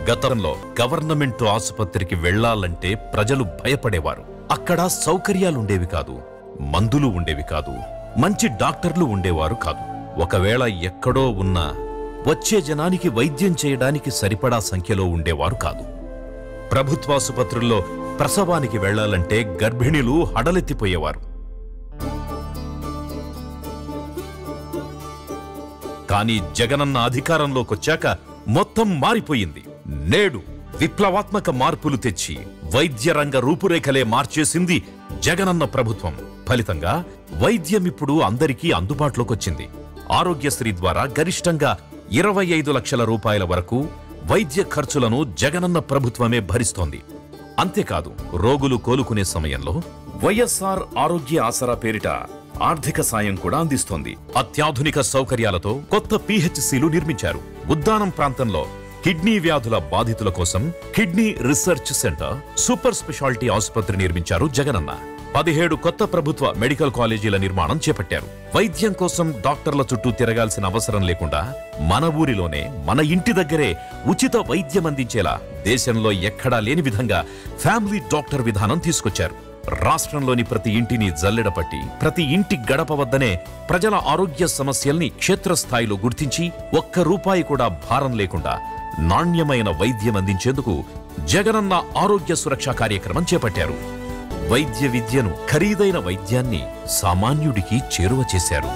గతంలో గవర్నమెంట్ ఆసుపత్రికి వెళ్లాలంటే ప్రజలు భయపడేవారు. అక్కడ సౌకర్యాలుండేవి కాదు, మందులు ఉండేవి కాదు, మంచి డాక్టర్లు ఉండేవారు కాదు. ఒకవేళ ఎక్కడో ఉన్నా వచ్చే జనానికి వైద్యం చేయడానికి సరిపడా సంఖ్యలో ఉండేవారు కాదు. ప్రభుత్వాసుపత్రుల్లో ప్రసవానికి వెళ్లాలంటే గర్భిణీలు హడలెత్తిపోయేవారు. కానీ జగనన్న అధికారంలోకొచ్చాక మొత్తం మారిపోయింది. నేడు విప్లవాత్మక మార్పులు తెచ్చి వైద్య రంగ రూపురేఖలే మార్చేసింది జగనన్న ప్రభుత్వం. ఫలితంగా వైద్యం ఇప్పుడు అందరికీ అందుబాటులోకొచ్చింది. ఆరోగ్యశ్రీ ద్వారా గరిష్టంగా 25 లక్షల రూపాయల వరకు వైద్య ఖర్చులను జగనన్న ప్రభుత్వమే భరిస్తోంది. అంతేకాదు, రోగులు కోలుకునే సమయంలో వైఎస్ఆర్ ఆరోగ్య ఆసరా పేరిట ఆర్థిక సాయం కూడా అందిస్తోంది. అత్యాధునిక సౌకర్యాలతో కొత్త పిహెచ్సిలు నిర్మించారు. ఉద్దానం ప్రాంతంలో కిడ్నీ వ్యాధుల బాధితుల కోసం kidney research centre, super speciality ఆసుపత్రి నిర్మించారు జగనన్న. 17 కొత్త ప్రభుత్వ మెడికల్ కాలేజీల నిర్మాణం చేపట్టారు. వైద్యం కోసం డాక్టర్ల చుట్టూ తిరగాల్సిన అవసరం లేకుండా మన ఊరిలోనే, మన ఇంటి దగ్గరే ఉచిత వైద్యం అందించేలా దేశంలో ఎక్కడా లేని విధంగా ఫ్యామిలీ డాక్టర్ విధానం తీసుకొచ్చారు. రాష్ట్రంలోని ప్రతి ఇంటిని జల్లెడపట్టి ప్రతి ఇంటి గడప వద్దనే ప్రజల ఆరోగ్య సమస్యల్ని క్షేత్రస్థాయిలో గుర్తించి ఒక్క రూపాయి కూడా భారం లేకుండా నాణ్యమైన వైద్యం అందించేందుకు జగనన్న ఆరోగ్య సురక్ష కార్యక్రమం చేపట్టారు. వైద్య విద్యను, ఖరీదైన వైద్యాన్ని సామాన్యుడికి చేరువ చేశారు.